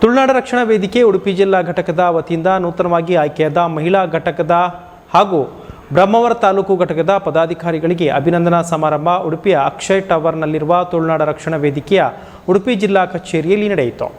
ತುಳುನಾಡು ರಕ್ಷಣಾ ವೇದಿಕೆ ಉಡುಪಿ ಜಿಲ್ಲಾ ಘಟಕದ ವತಿಯಿಂದ ನೂತನವಾಗಿ ಆಯ್ಕೆಯಾದ ಮಹಿಳಾ ಘಟಕದ ಹಾಗೂ ಬ್ರಹ್ಮಾವರ ತಾಲೂಕು ಘಟಕದ ಪದಾಧಿಕಾರಿಗಳಿಗೆ ಅಭಿನಂದನಾ ಸಮಾರಂಭ ಉಡುಪಿಯ ಅಕ್ಷಯ್ ಟವರ್ನಲ್ಲಿರುವ ತುಳುನಾಡು ರಕ್ಷಣಾ ವೇದಿಕೆಯ ಉಡುಪಿ ಜಿಲ್ಲಾ ಕಚೇರಿಯಲ್ಲಿ ನಡೆಯಿತು.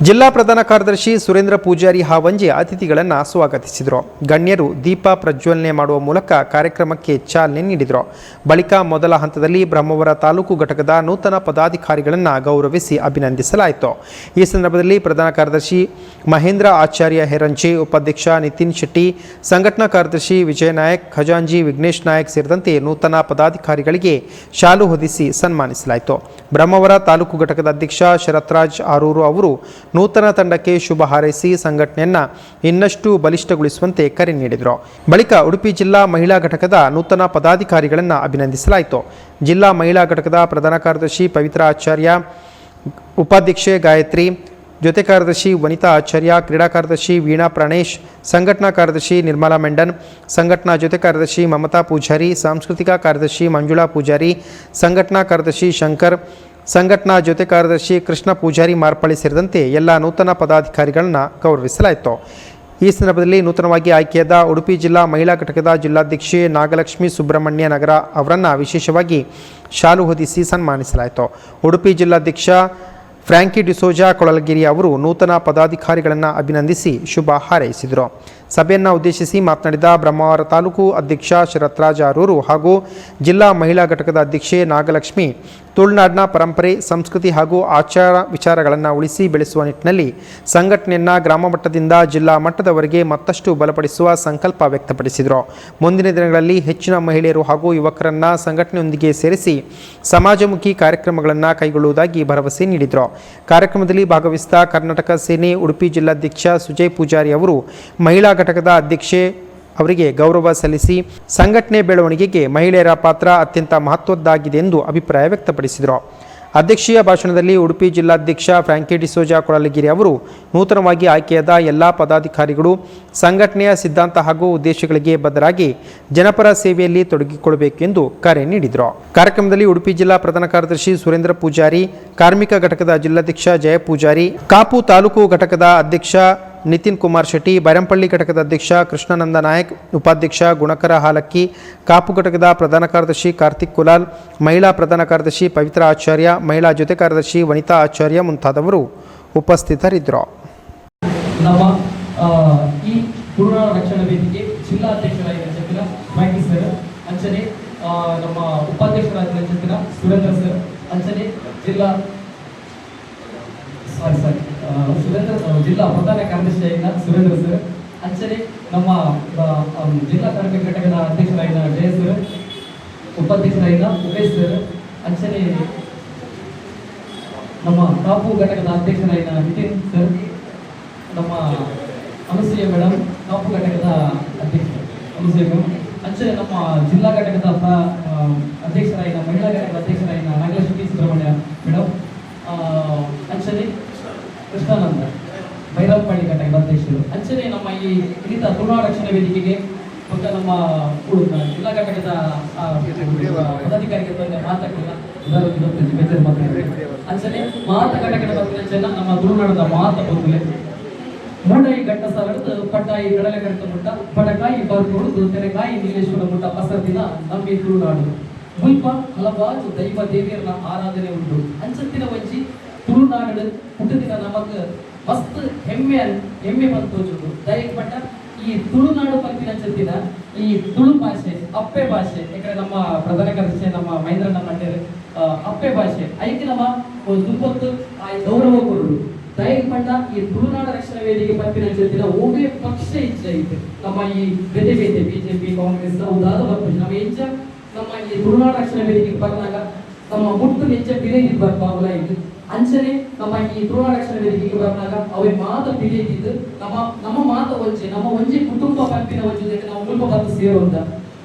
ಜಿಲ್ಲಾ ಪ್ರಧಾನ ಕಾರ್ಯದರ್ಶಿ ಸುರೇಂದ್ರ ಪೂಜಾರಿ ಹಾವಂಜೆ ಅತಿಥಿಗಳನ್ನು ಸ್ವಾಗತಿಸಿದರು. ಗಣ್ಯರು ದೀಪ ಪ್ರಜ್ವಲನೆ ಮಾಡುವ ಮೂಲಕ ಕಾರ್ಯಕ್ರಮಕ್ಕೆ ಚಾಲನೆ ನೀಡಿದರು. ಬಳಿಕ ಮೊದಲ ಹಂತದಲ್ಲಿ ಬ್ರಹ್ಮಾವರ ತಾಲೂಕು ಘಟಕದ ನೂತನ ಪದಾಧಿಕಾರಿಗಳನ್ನು ಗೌರವಿಸಿ ಅಭಿನಂದಿಸಲಾಯಿತು. ಈ ಸಂದರ್ಭದಲ್ಲಿ ಪ್ರಧಾನ ಕಾರ್ಯದರ್ಶಿ ಮಹೇಂದ್ರ ಆಚಾರ್ಯ ಹೆರಂಚೆ, ಉಪಾಧ್ಯಕ್ಷ ನಿತಿನ್ ಶೆಟ್ಟಿ, ಸಂಘಟನಾ ಕಾರ್ಯದರ್ಶಿ ವಿಜಯ ನಾಯಕ್, ಖಜಾಂಜಿ ವಿಘ್ನೇಶ್ ನಾಯಕ್ ಸೇರಿದಂತೆ ನೂತನ ಪದಾಧಿಕಾರಿಗಳಿಗೆ ಶಾಲು ಹೊದಿಸಿ ಸನ್ಮಾನಿಸಲಾಯಿತು. ಬ್ರಹ್ಮಾವರ ತಾಲೂಕು ಘಟಕದ ಅಧ್ಯಕ್ಷ ಶರತ್ರಾಜ್ ಆರೂರು ಅವರು ನೂತನ ತಂಡಕ್ಕೆ ಶುಭ ಹಾರೈಸಿ ಸಂಘಟನೆಯನ್ನು ಇನ್ನಷ್ಟು ಬಲಿಷ್ಠಗೊಳಿಸುವಂತೆ ಕರೆ ನೀಡಿದರು. ಬಳಿಕ ಉಡುಪಿ ಜಿಲ್ಲಾ ಮಹಿಳಾ ಘಟಕದ ನೂತನ ಪದಾಧಿಕಾರಿಗಳನ್ನು ಅಭಿನಂದಿಸಲಾಯಿತು. ಜಿಲ್ಲಾ ಮಹಿಳಾ ಘಟಕದ ಪ್ರಧಾನ ಕಾರ್ಯದರ್ಶಿ ಪವಿತ್ರ ಆಚಾರ್ಯ, ಉಪಾಧ್ಯಕ್ಷೆ ಗಾಯತ್ರಿ, ಜೊತೆ ಕಾರ್ಯದರ್ಶಿ ವನಿತಾ ಆಚಾರ್ಯ, ಕ್ರೀಡಾ ಕಾರ್ಯದರ್ಶಿ ವೀಣಾ ಪ್ರಾಣೇಶ್, ಸಂಘಟನಾ ಕಾರ್ಯದರ್ಶಿ ನಿರ್ಮಲಾ ಮೆಂಡನ್, ಸಂಘಟನಾ ಜೊತೆ ಕಾರ್ಯದರ್ಶಿ ಮಮತಾ ಪೂಜಾರಿ, ಸಾಂಸ್ಕೃತಿಕ ಕಾರ್ಯದರ್ಶಿ ಮಂಜುಳಾ ಪೂಜಾರಿ, ಸಂಘಟನಾ ಕಾರ್ಯದರ್ಶಿ ಶಂಕರ್, ಸಂಘಟನಾ ಜೊತೆ ಕಾರ್ಯದರ್ಶಿ ಕೃಷ್ಣ ಪೂಜಾರಿ ಮಾರ್ಪಳ್ಳಿ ಸೇರಿದಂತೆ ಎಲ್ಲ ನೂತನ ಪದಾಧಿಕಾರಿಗಳನ್ನು ಗೌರವಿಸಲಾಯಿತು. ಈ ಸಂದರ್ಭದಲ್ಲಿ ನೂತನವಾಗಿ ಆಯ್ಕೆಯಾದ ಉಡುಪಿ ಜಿಲ್ಲಾ ಮಹಿಳಾ ಘಟಕದ ಜಿಲ್ಲಾಧ್ಯಕ್ಷೆ ನಾಗಲಕ್ಷ್ಮಿ ಸುಬ್ರಹ್ಮಣ್ಯ ನಗರ ಅವರನ್ನು ವಿಶೇಷವಾಗಿ ಶಾಲು ಹೊದಿಸಿ ಸನ್ಮಾನಿಸಲಾಯಿತು. ಉಡುಪಿ ಜಿಲ್ಲಾಧ್ಯಕ್ಷ ಫ್ರಾಂಕಿ ಡಿಸೋಜಾ ಕೊಳಲಗಿರಿ ಅವರು ನೂತನ ಪದಾಧಿಕಾರಿಗಳನ್ನು ಅಭಿನಂದಿಸಿ ಶುಭ ಹಾರೈಸಿದರು. ಸಭೆಯನ್ನು ಉದ್ದೇಶಿಸಿ ಮಾತನಾಡಿದ ಬ್ರಹ್ಮಾವರ ತಾಲೂಕು ಅಧ್ಯಕ್ಷ ಶರತ್ರಾಜ್ ಆರೂರು ಹಾಗೂ ಜಿಲ್ಲಾ ಮಹಿಳಾ ಘಟಕದ ಅಧ್ಯಕ್ಷೆ ನಾಗಲಕ್ಷ್ಮಿ, ತುಳುನಾಡಿನ ಪರಂಪರೆ, ಸಂಸ್ಕೃತಿ ಹಾಗೂ ಆಚಾರ ವಿಚಾರಗಳನ್ನು ಉಳಿಸಿ ಬೆಳೆಸುವ ನಿಟ್ಟಿನಲ್ಲಿ ಸಂಘಟನೆಯನ್ನು ಗ್ರಾಮ ಮಟ್ಟದಿಂದ ಜಿಲ್ಲಾ ಮಟ್ಟದವರೆಗೆ ಮತ್ತಷ್ಟು ಬಲಪಡಿಸುವ ಸಂಕಲ್ಪ ವ್ಯಕ್ತಪಡಿಸಿದರು. ಮುಂದಿನ ದಿನಗಳಲ್ಲಿ ಹೆಚ್ಚಿನ ಮಹಿಳೆಯರು ಹಾಗೂ ಯುವಕರನ್ನು ಸಂಘಟನೆಯೊಂದಿಗೆ ಸೇರಿಸಿ ಸಮಾಜಮುಖಿ ಕಾರ್ಯಕ್ರಮಗಳನ್ನು ಕೈಗೊಳ್ಳುವುದಾಗಿ ಭರವಸೆ ನೀಡಿದರು. ಕಾರ್ಯಕ್ರಮದಲ್ಲಿ ಭಾಗವಹಿಸಿದ ಕರ್ನಾಟಕ ಸೇನೆ ಉಡುಪಿ ಜಿಲ್ಲಾಧ್ಯಕ್ಷ ಸುಜಯ್ ಪೂಜಾರಿ ಅವರು ಮಹಿಳಾ ಘಟಕದ ಅಧ್ಯಕ್ಷೆ ಅವರಿಗೆ ಗೌರವ ಸಲ್ಲಿಸಿ ಸಂಘಟನೆ ಬೆಳವಣಿಗೆಗೆ ಮಹಿಳೆಯರ ಪಾತ್ರ ಅತ್ಯಂತ ಮಹತ್ವದ್ದಾಗಿದೆ ಎಂದು ಅಭಿಪ್ರಾಯ ವ್ಯಕ್ತಪಡಿಸಿದರು. ಅಧ್ಯಕ್ಷೀಯ ಭಾಷಣದಲ್ಲಿ ಉಡುಪಿ ಜಿಲ್ಲಾಧ್ಯಕ್ಷ ಫ್ರಾಂಕಿ ಡಿಸೋಜಾ ಕೊಳಲಗಿರಿ ಅವರು ನೂತನವಾಗಿ ಆಯ್ಕೆಯಾದ ಎಲ್ಲ ಪದಾಧಿಕಾರಿಗಳು ಸಂಘಟನೆಯ ಸಿದ್ಧಾಂತ ಹಾಗೂ ಉದ್ದೇಶಗಳಿಗೆ ಬದ್ಧರಾಗಿ ಜನಪರ ಸೇವೆಯಲ್ಲಿ ತೊಡಗಿಕೊಳ್ಳಬೇಕೆಂದು ಕರೆ ನೀಡಿದರು. ಕಾರ್ಯಕ್ರಮದಲ್ಲಿ ಉಡುಪಿ ಜಿಲ್ಲಾ ಪ್ರಧಾನ ಕಾರ್ಯದರ್ಶಿ ಸುರೇಂದ್ರ ಪೂಜಾರಿ, ಕಾರ್ಮಿಕ ಘಟಕದ ಜಿಲ್ಲಾಧ್ಯಕ್ಷ ಜಯ ಪೂಜಾರಿ, ಕಾಪು ತಾಲೂಕು ಘಟಕದ ಅಧ್ಯಕ್ಷ ನಿತಿನ್ ಕುಮಾರ್ ಶೆಟ್ಟಿ, ಬೈರಂಪಳ್ಳಿ ಘಟಕದ ಅಧ್ಯಕ್ಷ ಕೃಷ್ಣಾನಂದ ನಾಯಕ್, ಉಪಾಧ್ಯಕ್ಷ ಗುಣಕರ ಹಾಲಕ್ಕಿ, ಕಾಪು ಘಟಕದ ಪ್ರಧಾನ ಕಾರ್ಯದರ್ಶಿ ಕಾರ್ತಿಕ್ ಕುಲಾಲ್, ಮಹಿಳಾ ಪ್ರಧಾನ ಕಾರ್ಯದರ್ಶಿ ಪವಿತ್ರ ಆಚಾರ್ಯ, ಮಹಿಳಾ ಜೊತೆ ಕಾರ್ಯದರ್ಶಿ ವನಿತಾ ಆಚಾರ್ಯ ಮುಂತಾದವರು ಉಪಸ್ಥಿತರಿದ್ದರು. ನಮ್ಮ ಈ ತುಳುನಾಡು ರಕ್ಷಣಾ ವೇದಿಕೆ ಜಿಲ್ಲಾಧ್ಯಕ್ಷರಾಗಿದ್ದ ಮೈಕಿ ಸರ್, ಅಂಚನೆ ನಮ್ಮ ಉಪಾಧ್ಯಕ್ಷರಾಗಿದ್ದ ಸುರೇಂದ್ರ ಸರ್, ಅಂಚನೆ ಜಿಲ್ಲಾ ಜಿಲ್ಲಾ ಪ್ರಧಾನ ಕಾರ್ಯದರ್ಶಿಯಾಗಿದ್ದ ಸುರೇಂದ್ರ ಸರ್, ಅಂಚನೆ ನಮ್ಮ ಜಿಲ್ಲಾ ಕಾರ್ಮಿಕ ಘಟಕದ ಅಧ್ಯಕ್ಷರಾಗಿದ್ದ ಜಯ ಸರ್, ಉಪಾಧ್ಯಕ್ಷರಾಗಿದ್ದ ಉಮೇಶ್ ಸರ್, ಅಂಚನೆ ನಮ್ಮ ಕಾಪು ಘಟಕದ ಅಧ್ಯಕ್ಷರಾಗಿದ್ದ ನಿತಿನ್ ಸರ್, ನಮ್ಮ ಅನುಸೂಯ ಮೇಡಮ್, ಕಾಪು ಘಟಕದ ಅಧ್ಯಕ್ಷ ಅನುಸೂಯ ಮೇಡಮ್, ಅಂಚನೆ ನಮ್ಮ ಜಿಲ್ಲಾ ಘಟಕದ ಅಧ್ಯಕ್ಷರಾಗಿದ್ದ ಮಹಿಳಾ ಘಟಕದ ಅಧ್ಯಕ್ಷರಾಗಿದ್ದ ನಾಗಲಕ್ಷ್ಮಿ ಸುಬ್ರಹ್ಮಣ್ಯ ಮೇಡಮ್, ಅಂಚನೆ ಕೃಷ್ಣಾನಂದ ಬೈರಂಪಳ್ಳಿ ಘಟಕದ ಅಧ್ಯಕ್ಷರು, ಅಂಚನೆ ನಮ್ಮ ಈ ಇಲ್ಲಿಂದ ತುಳುನಾಡು ರಕ್ಷಣಾ ವೇದಿಕೆಗೆ ಮತ್ತು ನಮ್ಮ ಜಿಲ್ಲಾ ಘಟಕದ ಪದಾಧಿಕಾರಿಗಳಿಗೆ ಮಾತಾಡಲಿಲ್ಲ ಅಂಚನೆ ಮಾತ ಘಟಕದ ಬಗ್ಗೆ ನಮ್ಮ ತುಳುನಾಡದ ಮಾತ ಬಂಧುಲೆ ಮೂಡಾಯಿ ಘಟ್ಟ ಸಾಲದ್ದು ಪಟ್ಟಾಯಿ ಕಡಲೆ ಕಟ್ಟ ಮುಟ್ಟ ಪಡಕಾಯಿ ಬರ್ಕೊಡುದು ತೆರೆಕಾಯಿ ನೀಲೇಶ್ವರ ಮುಟ್ಟ ಪಸರ್ದಿನ ನಮ್ಮಿ ತುಳುನಾಡು ಮುಲ್ಪ ಹಲವಾರು ದೈವ ದೇವಿಯರನ್ನ ಆರಾಧನೆ ಉಂಟು. ಅಂಚತ್ತಿನ ವಂಚಿ ತುಳುನಾಡು ಹುಟ್ಟಿದಿನ ನಮಗೆ ಮಸ್ತ್ ಹೆಮ್ಮೆ ಬಂತೋಜುದು ದಯಕ್ ಪಟ್ಟ ಈ ತುಳುನಾಡು ಪಂಪಿನ ಅಂಚತ್ತಿನ ಈ ತುಳು ಭಾಷೆ ಅಪ್ಪೆ ಭಾಷೆ ಯಾಕಂದ್ರೆ ನಮ್ಮ ಪ್ರಧಾನ ಕಾರ್ಯದರ್ಶಿ ನಮ್ಮ ಮಹೇಂದ್ರಣ್ಣ ಮಂಡ್ಯರು ಅಪ್ಪೆ ಭಾಷೆ ಐಕೆ ನಮ್ಮ ದುಪ್ಪತ್ತು ಗೌರವ ಕೊಡುದು ದಯಕ್ ಪಟ್ಟ ಈ ತುಳುನಾಡು ರಕ್ಷಣಾ ವೇದಿಕೆ ಪಂಪಿನ ಅಂಚತ್ತಿನ ಒಬ್ಬೇ ಪಕ್ಷ ಇಚ್ಛೆ ಐತೆ ನಮ್ಮ ಈ ಬೇತೆ ಬಿಜೆಪಿ ಕಾಂಗ್ರೆಸ್ ಹೌದಾದ ಬರ್ಬೋದು ನಮ್ಮ ಹೆಚ್ಚ ನಮ್ಮ ಈ ತುಳುನಾಡು ರಕ್ಷಣಾ ವೇದಿಕೆಗೆ ಬಂದಾಗ ನಮ್ಮ ಮುಟ್ಟು ಹೆಚ್ಚ ಬಿರಿಯಿದ್ದು ಬರ್ಬಾಗುಲ ಇದು ಅಂಚನೆ ನಮ್ಮ ಈ ತುಳುನಾಡು ರಕ್ಷಣಾ ವೇದಿಕೆಗೆ ಬಂದಾಗ ಅವೇ ಮಾತ ಬಿರಿಯಿದ್ದು ನಮ್ಮ ಮಾತ ನಮ್ಮ ಒಂಜಿ ಕುಟುಂಬ ಪಂಪಿನ ಒಂಜಿ ನಾವು ಮುಲ್ಪ ಬಂದು ಸೇರುವಂತ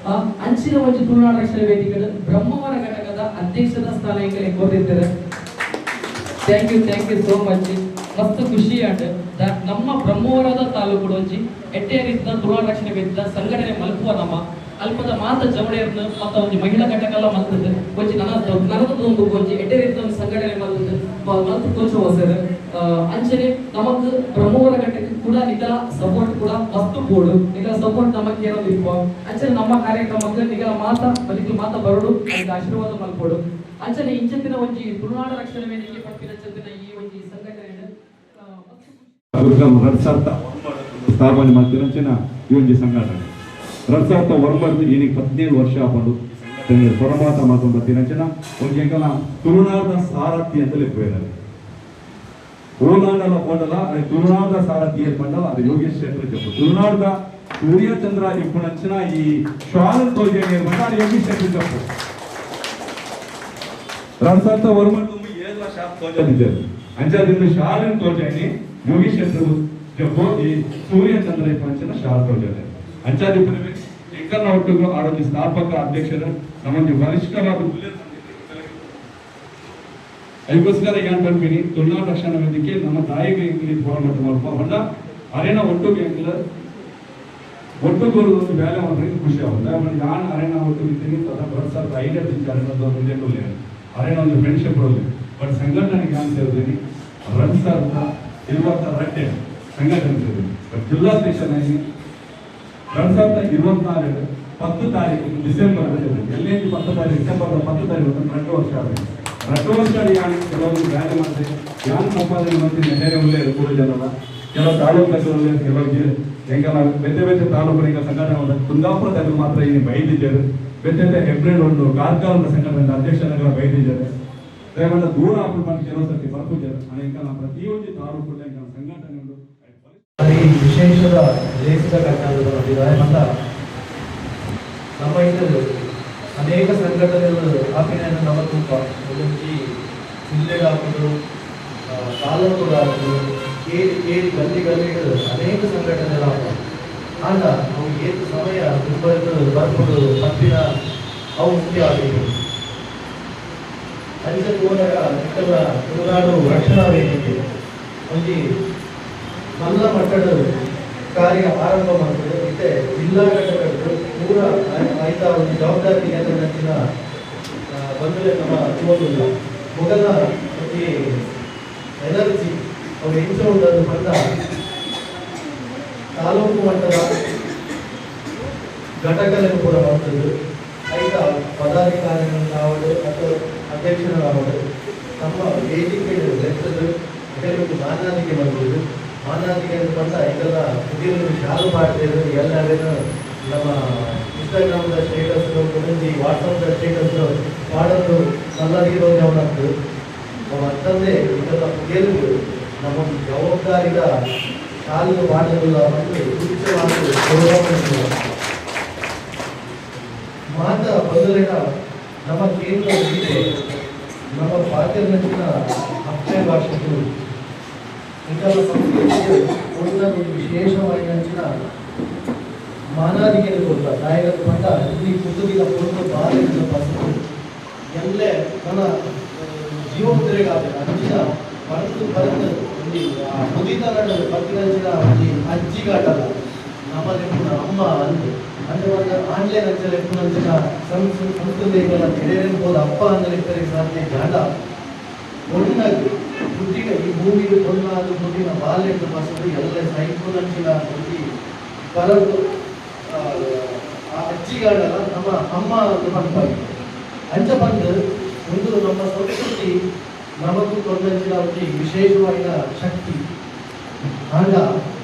ಅಂಚಿನ ಒಂಜಿ ತುಳುನಾಡು ರಕ್ಷಣಾ ವೇದಿಕೆಗಳು ಬ್ರಹ್ಮಾವರ ಘಟಕದ ಅಧ್ಯಕ್ಷದ ಸ್ಥಾನಕ್ಕೆ ಕೋರಿದ್ದಾರೆ. Thank you so much. ಮಸ್ತ್ ಖುಷಿ ಅಂಡ್ ನಮ್ಮ ಬ್ರಹ್ಮಾವರದ ತಾಲೂಕು ಒಂಜಿ ಎಟ್ಟೆ ರೀತಿಯ ತುಳುನಾಡು ರಕ್ಷಣಾ ವೇದಿಕೆ ಸಂಘಟನೆ ಮಲ್ಪುವ ನಮ್ಮ ಅಲ್ಪದ ಮಾತ ಜವಳಿಯರ್ನ ಮತ್ತು ಒಂದು ಮಹಿಳಾ ಘಟಕಲ್ಲ ಮಲ್ತದೆ ಒಂಜಿ ನನಗದು ಒಂದು ಒಂಜಿ ಎಡ್ಡೆ ರೀತಿಯ ಒಂದು ಸಂಘಟನೆ ಮಲ್ತದೆ ಮಲ್ತು ತೋಚುವ ಸರ್ ಅಂಚನೆ ನಮಕ್ ಬ್ರಹ್ಮವರ ಘಟಕ ಕೂಡ ನಿಗಲ ಸಪೋರ್ಟ್ ಕೂಡ ಮಸ್ತ್ ಬೋರ್ಡು ನಿಗಲ ಸಪೋರ್ಟ್ ನಮಗೆ ಏನೋ ಇರುವ ಅಂಚನೆ ನಮ್ಮ ಕಾರ್ಯಕ್ರಮಕ್ಕೆ ನಿಗಲ ಮಾತ ಬಲಿಗೆ ಮಾತ ಬರೋಡು ಅದಕ್ಕೆ ಆಶೀರ್ವಾದ ಮಲ್ಪೋಡು ಅಂಚನೆ ಇಂಚತ್ತಿನ ಒಂಜಿ ತುಳುನಾಡ ರಕ್ಷಣೆ ವೇದಿಕೆ ಪಟ್ಟಿನ ಚಂದಿನ ಈ ಒಂಜಿ ಸಂಘಟನೆ ಸ್ಥಾಪನೆ ಮಾಡ್ತಿರಂಚಿನ ಈ ಒಂದು ಸಂಘಟನೆ 2009 ಈನಿಗೆ 17 ವರ್ಷ ಆಪಂಡು ಪರಮಾತ ಮಾತೊಂದು ತಿರಂಚಿನ ಒಂದು ಎಂಕಲ ತುಳುನಾಡ ಸಾರಥಿ ಅಂತಲೇ ಪೇರಲ್ಲಿ ತುಳುನಾಡಲ ಕೊಂಡಲ ತುಳುನಾಡ ಸಾರಥಿ ಪಂಡಲ ಅದು ಯೋಗೇಶ್ ಶೆಟ್ಟರ್ చెప్పు ತುಳುನಾಡ ಸೂರ್ಯಚಂದ್ರ ಇಪ್ಪುನಂಚಿನ ಈ ಶ್ವಾನ ತೋಜನೆ ಪಂಡ ಅದು ಯೋಗೇಶ್ ಶೆಟ್ಟರ್ చెప్పు 2009 ಏಳ ಶಾಪ್ ತೋಜನೆ ಅಂಚಾದಿಂದ ಶಾಲೆನ್ ತೋಜನೆ ಯೋಗೇಶ್ ಶೆಟ್ಟರ್ చెప్పు ಈ ಸೂರ್ಯಚಂದ್ರ ಇಪ್ಪುನಂಚಿನ ಶಾಲೆ ತೋಜನೆ ಅಂಚಾದಿ ಎಂಕನ್ನ ಒಟ್ಟಿಗೂ ಆಡೋದು ಸ್ಥಾಪಕ ಅಧ್ಯಕ್ಷರು ನಮ್ಮೊಂದು ಬಲಿಷ್ಠವಾದ ಅದಕ್ಕೋಸ್ಕರ ಏನ್ ಬರ್ತೀನಿ ತುಳುನಾಡ ರಕ್ಷಣಾ ವೇದಿಕೆ ನಮ್ಮ ತಾಯಿಗೆ ಇಂಗ್ಲಿಷ್ ಹೋರಾಟ ಮಾಡ್ಕೊ ಹೊಂಡ ಅರೇನ ಒಟ್ಟಿಗೆ ಒಟ್ಟಿಗೆ ಒಂದು ಬೇಲೆ ಮಾಡೋದ್ರಿಂದ ಖುಷಿ ಆಗುತ್ತೆ ನಾನು ಅರೇನ ಒಟ್ಟಿಗೆ ಇದ್ದೀನಿ ತದ ಬರ್ತದ ಐಡಿಯಾ ಅರೇನದ ಮುಂದೆ ಅರೇನ ಒಂದು ಫ್ರೆಂಡ್ಶಿಪ್ ಇರೋದು ಬಟ್ ಸಂಘಟನೆಗೆ ಅಂತ ಹೇಳ್ತೀನಿ ರನ್ಸರ್ನ ಇರುವಂತ ರಡ್ಡೆ ಸಂಘಟನೆ ಬಟ್ ಜಿಲ್ಲಾಧ್ಯಕ್ಷ 2024 10 ತಾರೀಕು ಡಿಸೆಂಬರ್ ಎಲ್ಲೇ 10 ತಾರೀಕು ಡಿಸೆಂಬರ್ 10 ತಾರೀಕು 2 ವರ್ಷ ಆಗಿದೆ 2 ವರ್ಷ ಕೆಲವೊಂದು ಬೇರೆ ಮಾಡಿದೆ ಯಾನ್ ಸಂಪಾದನೆ ಮಾಡ್ತೀನಿ ನೆರೆ ಒಳ್ಳೆಯ ಕೂಡ ಜನರ ಕೆಲವು ತಾಲೂಕಲ್ಲಿ ಕೆಲವು ಹೆಂಗೆಲ್ಲ ಬೇರೆ ತಾಲೂಕುಗಳಿಗೆ ಸಂಘಟನೆ ಮಾಡಿದೆ ಕುಂದಾಪುರದಲ್ಲಿ ಮಾತ್ರ ಇಲ್ಲಿ ಬೈದಿದ್ದಾರೆ ಬೇರೆ ಹೆಬ್ರಿಡ್ ಒಂದು ಕಾರ್ಕಳದ ಸಂಘಟನೆ ಅಧ್ಯಕ್ಷರಾಗ ಬೈದಿದ್ದಾರೆ ದಯಮಾಡಿ ದೂರ ಆಪಲ್ ಮಾಡಿ ಕೆಲವು ಸರ್ತಿ ಬರ್ತಿದ್ದಾರೆ ಅನೇಕ ಪ್ರತಿಯೊಂದು ತಾಲೂಕು ಸಂಘಟನೆ ಉಂಟು ವಿಶೇಷದ ದೇಶದ ಘಟನೆಗಳು ಬಂದಿದ್ದಾರೆ ಮತ್ತು ನಮ್ಮ ಇದರಲ್ಲಿ ಅನೇಕ ಸಂಘಟನೆಗಳು ಹಾಕಿನ ನಮ್ಮ ತುಂಬ ಒಂದೊಂದು ಜಿಲ್ಲೆಗೆ ಹಾಕೋದು ತಾಲೂಕುಗಳು ಹಾಕೋದು ಕೇರಿ ಗಲ್ಲಿಗಳು ಅನೇಕ ಸಂಘಟನೆಗಳು ಹಾಕೋದು ಆಗ ಅವು ಏನು ಸಮಯ ಬರ್ಬೋದು ಪತ್ತಿನ ಅವು ಮುಖ್ಯ ಆಗಿವೆ ಅದಕ್ಕೆ ಹೋದಾಗ ತುಳುನಾಡು ರಕ್ಷಣಾ ವೇದಿಕೆ ಒಂದು ಮಲ್ಲ ಮಟ್ಟದ ಕಾರ್ಯ ಆರಂಭ ಮಾಡ್ತದೆ ಮತ್ತೆ ಜಿಲ್ಲಾ ಘಟಕಗಳು ಪೂರ ಆಯ್ತಾ ಒಂದು ಜವಾಬ್ದಾರಿ ನಚ್ಚಿನ ಬಂದರೆ ನಮ್ಮ ಇವತ್ತಿಲ್ಲ ಮೊದಲ ಈ ಎನರ್ಜಿ ಅವ್ರು ಹೆಂಚೋದು ಬಂದ ತಾಲೂಕು ಮಟ್ಟದ ಘಟಕಗಳನ್ನು ಕೂಡ ಮಾಡ್ತದ್ದು ಆಯ್ತಾ ಪದಾಧಿಕಾರಿಗಳಾವಡು ಅಥವಾ ಅಧ್ಯಕ್ಷರಾವಡು ನಮ್ಮ ವೇದಿಕೆ ಲೆಕ್ಕದು ಕೆಲವು ಮಾನವಿಕೆ ಬರ್ಬೋದು ಮಾನವಿಕೆ ಬಂದ ಇದೆಲ್ಲ ಹುಡುಗಿಯರು ಶಾಲು ಮಾಡ್ತಿದ್ರು ಎಲ್ಲರೂ ನಮ್ಮ ಇನ್ಸ್ಟಾಗ್ರಾಮ್ದ ಸ್ಟೇಟಸ್ ಒಂದೊಂದು ವಾಟ್ಸಪ್ದ ಸ್ಟೇಟಸ್ ಮಾಡೋದು ನಲ್ಲದಿರೋದು ಅವನದ್ದು ಅಂತಂದೇ ಇದೆಲ್ಲ ಹುಡುಗಿಯರು ನಮ್ಮ ಜವಾಬ್ದಾರಿದ ಶಾಲು ಮಾಡೋದಿಲ್ಲ ಮತ್ತು ತುಚ್ಛವಾಗಿ ಮಾತ ಬದಲಿನ ನಮ್ಮ ಕೇಂದ್ರ ಗೀತೆ ನಮ್ಮ ಪಾತ್ರನಂಚಿನ ಅಕ್ಷಯ ಭಾಷೆಗಳು ಇಂತಹ ಸಂಸ್ಕೃತಿಗೆ ಒಂದು ವಿಶೇಷವಾಗಿ ನಂಚಿನ ಮಾನಾದಿಗೆಯನ್ನು ಕೊಡ್ತ ನಾಯಕರು ಬಂದ ಇಲ್ಲಿ ಕುಟುಂಬಿನ ಪೂರ್ಣ ಬಾಲ್ಯದ ಪರಿಸ್ಥಿತಿ ಎಲ್ಲೇ ನನ್ನ ಜೀವಮುದ್ರೆಗಾಗಬೇಕು ಅಂಚಿನ ಬರೆದು ಒಂದು ಮುದಿತನ ಪತ್ತಿನಂಚಿನ ಒಂದು ಅಜ್ಜಿಗಾಟಲ್ಲ ನಮ್ಮ ಲೆಪ್ಪುನ ಅಮ್ಮ ಅಂದ್ರೆ ಒಂದು ಆನ್ಲೈನ್ ಅಂಚೆ ಲೆಪ್ಪುನಂಚಿನ ಸಂಸ್ಕೃತಿಗಳ ಎಡೆಯಬಹುದು ಅಪ್ಪ ಅಂತ ಲೆಕ್ಕರಿಗೆ ಸಾಧ್ಯ ಜಾಡ ಒಣ್ಣಾಗಿ ಬುದ್ಧಿಗ ಈ ಭೂಮಿಗೆ ಕೊನ್ನಾದ ಬುದ್ಧಿನ ಬಾಲ್ಯದ ಬಸದು ಎಲ್ಲ ಸೈಕುನಂಚಿನ ಬುದ್ಧಿ ಬರದು ಆ ಅಜ್ಜಿಗಾಡಲ್ಲ ನಮ್ಮ ಅಮ್ಮ ಅಂತ ಬಂದ್ಬಾರ್ದು ಅಂಚ ಬಂದು ಒಂದು ನಮ್ಮ ಸಂಸ್ಕೃತಿ ನಮಗೂ ಕೊಂದಂಚಿನ ಒಂದು ವಿಶೇಷವಾಗಿನ ಶಕ್ತಿ ಆಗ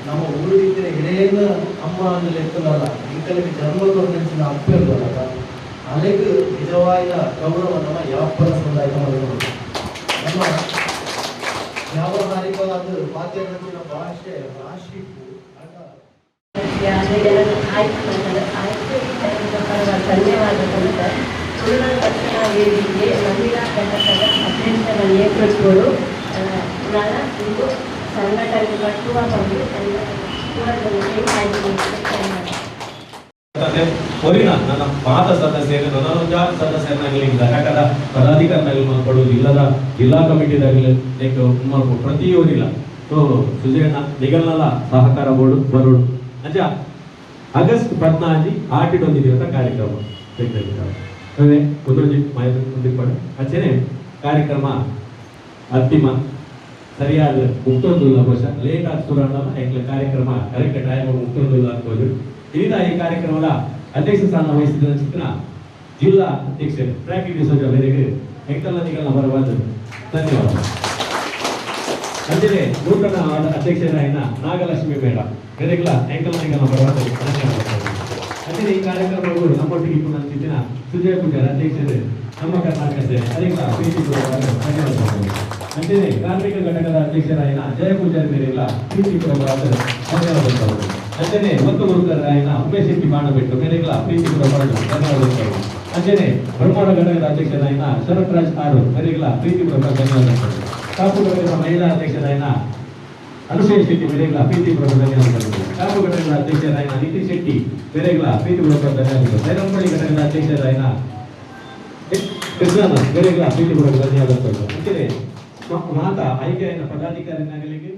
ನಮ್ಮ ಊರಿನ ಹಿರಿಯನ ಅಮ್ಮ ಅಂತ ಲೆಕ್ಕಲ್ಲ ಇಂಕಲಿಗೆ ಜನ್ಮ ಕೊಂದಂಚಿನ ಅಪ್ಪ ಇರೋಲ್ಲ ಅಲೆಗೂ ನಿಜವಾದ ಗೌರವ ನಮ್ಮ ಯಾಪರ ಸಮುದಾಯ ನಮ್ಮ ವ್ಯಾವಹಾರಿಕವಾದ ಮಾಧ್ಯಮದ ಭಾಷೆ ರಾಶಿಗೂ ಧನ್ಯವಾದ ತುಳುನಾಡು ರಕ್ಷಣಾ ವೇದಿಕೆ ಮಹಿಳಾ ಘಟಕದ ಅಧ್ಯಕ್ಷರ ನೇತೃತ್ವಗಳು ನನ್ನ ಇದು ಸಂಘಟನೆ ಕಟ್ಟುವ ಬಗ್ಗೆ ನನ್ನ ಮಾತ ಸದಸ್ಯರು ನನ್ನ ಸದಸ್ಯರಾಗಲಿ ಘಟಕದ ಪದಾಧಿಕಾರಿಗಳು ಮಾಡ್ಕೊಳ್ಳೋದು ಇಲ್ಲದ ಜಿಲ್ಲಾ ಕಮಿಟಿದಾಗಲಿ ಮಾಡ್ಬೋದು ಪ್ರತಿಯೊಂದಿಲ್ಲ ಸೊ ಸುಜಯಣ್ಣ ನಿಗಲ್ನಲ್ಲ ಸಹಕಾರ ಬೋರ್ಡು ಬರೋಡು ಅಂಚ ಆಗಸ್ಟ್ 14 ಆಟಿಡೊಂದು ದಿವಸ ಕಾರ್ಯಕ್ರಮ ಅದೇ ಒಂದೊಂದು ಮಾಹಿತಿ ಹೊಂದಿಕೊಂಡು ಅಚ್ಚನೆ ಕಾರ್ಯಕ್ರಮ ಅಂತಿಮ ಸರಿಯಾದ ಮುಕ್ತೊಂದುಲ್ಲ ಬಹುಶ ಲೇಟ್ ಆಗ್ತುರಲ್ಲ ಯಾಕೆ ಕಾರ್ಯಕ್ರಮ ಕರೆಕ್ಟ್ ಟೈಮ್ ಮುಕ್ತೊಂದುಲ್ಲ ಅನ್ಬೋದು ಇದೀಗ ಈ ಕಾರ್ಯಕ್ರಮದ ಅಧ್ಯಕ್ಷ ಸ್ಥಾನ ವಹಿಸಿದ ಚಿತ್ರ ಜಿಲ್ಲಾ ಅಧ್ಯಕ್ಷರು ಟ್ರಾಫಿಕ್ ಡಿಸೋಜ ಮೇರೆಗೆ ಹೆಕ್ಟರ್ನಿಗಳನ್ನ ಬರಬಾರದು ಧನ್ಯವಾದ ಅಂತೆಯೇ ನೂತನ ಅಧ್ಯಕ್ಷರಾಯಿನ ನಾಗಲಕ್ಷ್ಮಿ ಮೇಡ ಮೇರೆಗಳ ಹೆಕ್ಟರ್ನಿಗಳನ್ನ ಬರಬಾರದು ಧನ್ಯವಾದ ಅಂತೆಯೇ ಈ ಕಾರ್ಯಕ್ರಮಗಳು ನಮ್ಮೊಟ್ಟಿಗೆ ಪುನಃ ಸುಜಯ ಪೂಜಾರ ಅಧ್ಯಕ್ಷರು ನಮ್ಮ ಕರ್ನಾಟಕ ಸೇನೆ ಅದಕ್ಕೆ ಪ್ರೀತಿ ಧನ್ಯವಾದಗಳು ಅಂತೆಯೇ ಕಾರ್ಮಿಕ ಘಟಕದ ಅಧ್ಯಕ್ಷರಾಯಿನ ಜಯ ಪೂಜಾರಿ ಮೇರೆಗಳ ಪ್ರೀತಿ ಧನ್ಯವಾದಗಳು ಅಂತೆಯೇ ಮತ್ತು ಗುರುಕರಾಯಿನ ಉಮೇಶ್ ಶೆಟ್ಟಿ ಬಾಣಬೆಟ್ಟು ಮೇರೆಗಳ ಪ್ರೀತಿ ಧನ್ಯವಾದಗಳು ಅಂತೆಯೇ ಬ್ರಹ್ಮಾಂಡ ಘಟಕದ ಅಧ್ಯಕ್ಷರಾಯಿನ ಶರತ್ ರಾಜ್ ಆರು ಮೇರೆಗಳ ಪ್ರೀತಿ ಧನ್ಯವಾದಗಳು ಕಾಪು ಘಟಕದ ಮಹಿಳಾ ಅಧ್ಯಕ್ಷರಾಯಿನ ಅನುಸೂಯ ಶೆಟ್ಟಿ ಮೇರೆಗಳ ಪ್ರೀತಿ ಧನ್ಯವಾದಗಳು ಕಾಪು ಘಟಕದ ಅಧ್ಯಕ್ಷರಾಯಿನ ನಿತಿನ್ ಶೆಟ್ಟಿ ಮೇರೆಗಳ ಪ್ರೀತಿ ಧನ್ಯವಾದಗಳು ಸೈರಂಬಳ್ಳಿ ಘಟಕದ ಅಧ್ಯಕ್ಷರಾಯಿನ ಕೃಷ್ಣನ ಮೇರೆಗಳ ಪ್ರೀತಿ ಧನ್ಯವಾದಗಳು ಅಂತೆಯೇ ಮಾತಾ ಆಯ್ಕೆಯಾದ ಪದಾಧಿಕಾರಿಗಳಿಗೆ